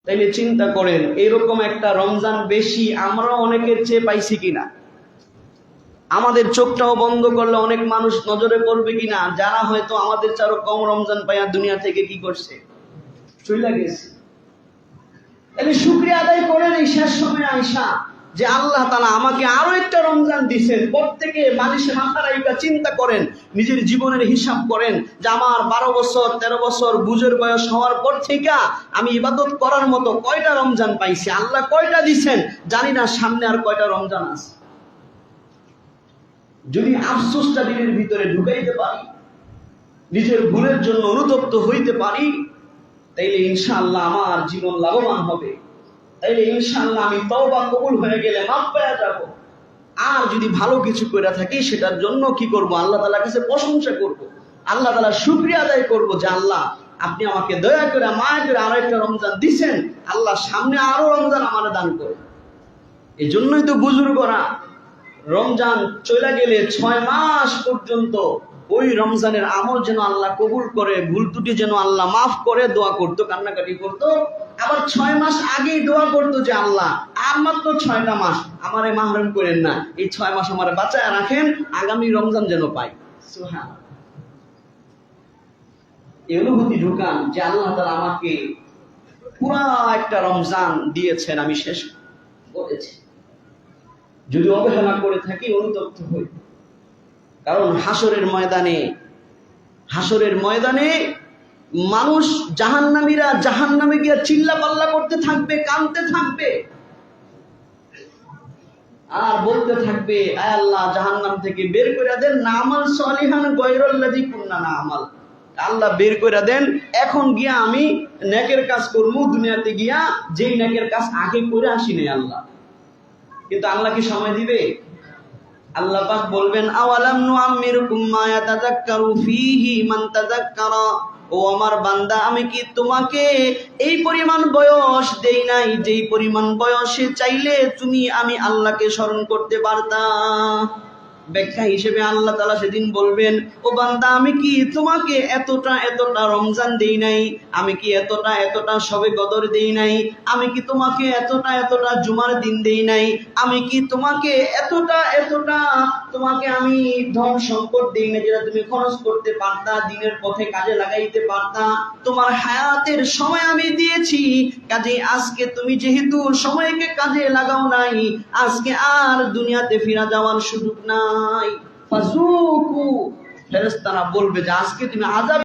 তাইলে চিন্তা করেন এরকম একটা রমজান বেশি আমরা অনেকের চেয়ে পাইছি কিনা। আমাদের চোখটাও বন্ধ করলে অনেক মানুষ নজরে পড়বে কিনা, যারা হয়তো আমাদের চারও কম রমজান পাইয়া দুনিয়া থেকে কি করছে, চলে গেছে। তাহলে শুকরিয়া আদায় করেন এই শেষ সময় আইসা যে আল্লাহ তাআলা আমাকে আরো একটা রমজান দিয়েছেন। প্রত্যেকে মানুষে মাথা রাইখা চিন্তা করেন, নিজের জীবনের হিসাব করেন যে আমার 12 বছর 13 বছর বুঝের বয়স হওয়ার পর থেকে আমি ইবাদত করার মতো কয়টা রমজান পাইছি, আল্লাহ কয়টা দিছেন জানি না, সামনে আর কয়টা রমজান আছে। যদি আফসোসটা দিনের ভিতরে ঢুকাইতে পারি, নিজের ভুলের জন্য অনুতপ্ত হইতে পারি, তাইলে ইনশাআল্লাহ আমার জীবন লাভবান হবে। তাইলে ইনশাআল্লাহ আমি তওবা কবুল হয়ে গেলে মাফ পেয়ে যাব। আর যদি ভালো কিছু করে থাকি সেটার জন্য কি করব, আল্লাহ তাআলার কাছে প্রশংসা করব, আল্লাহ তাআলার শুকরিয়া আদায় করব যে আল্লাহ আপনি আমাকে দয়া করে মায়া করে আরো একটা রমজান দিবেন, আল্লাহ সামনে আরো রমজান আমারে দান করুন। এই জন্যই তো বুজুর্গরা রমজান চলে গেলে 6 মাস পর্যন্ত ওই রমজানের আমল যেন আল্লাহ কবুল করে, ভুল ত্রুটি যেন আল্লাহ মাফ করে দোয়া করতো, কান্নাকাটি করতো। আবার 6 মাস আগেই দোয়া করতো যে আল্লাহ আর মাত্র 6টা মাস আমারে মাহরুম করেন না, এই 6 মাস আমারে বাঁচায় রাখেন, আগামী রমজান যেন পাই। সুবহানাল্লাহ। এই অনুভূতি ঢুকান যে আল্লাহ তাআলা আমাকে পুরা একটা রমজান দিয়েছেন, আমি শেষ করেছি। যদি অবহেলা করে থাকি অনুতপ্ত হই, কারণ হাসরের ময়দানে মানুষ জাহান্নামীরা জাহান্নামে গিয়ে চিল্লা পাল্লা করতে থাকবে, কাঁদতে থাকবে আর বলতে থাকবে আয় আল্লাহ জাহান্নাম থেকে বের করে দেন, না আমাল সলিহান গায়রুল্লাযী কুননা না'মাল, আল্লাহ বের করে দেন, এখন গিয়া আমি নেকের কাজ করব, দুনিয়াতে গিয়া যেই নেকের কাজ আগে করে আসি নাই আল্লাহ। কিন্তু আল্লাহ কি সময় দিবে? আল্লাহ পাক বলবেন আওয়ালাম নুআম্মিরুকুম মা ইয়াতাযাক্কারু ফীহি মান তাযাক্কারা, ও আমার বান্দা আমি কি তোমাকে এই পরিমাণ বয়স দেই নাই যেই পরিমাণ বয়সে চাইলে তুমি আমি আল্লাহকে স্মরণ করতে পারতা। ব্যাখ্যা হিসেবে আল্লাহ তাআলা সেদিন বলবেন ও বান্দা আমি কি তোমাকে এতটা রমজান দেই নাই, আমি কি এতটা শবে কদর দেই নাই, আমি কি তোমাকে এতটা জুমার দিন দেই নাই, আমি কি তোমাকে এতটা তোমাকে আমি ধন সম্পদ দেই না যেটা তুমি খরচ করতে পারতা, দিনের পথে কাজে লাগাইতে পারতা, তোমার হায়াতের সময় আমি দিয়েছি, কাজে আজকে তুমি যেহেতু সময়কে কাজে লাগাও নাই, আজকে আর দুনিয়াতে ফিরে যাওয়ার সুযোগ নাই। ফাযুকু, ফেরেশতারা বলবে যে আজকে তুমি আযাব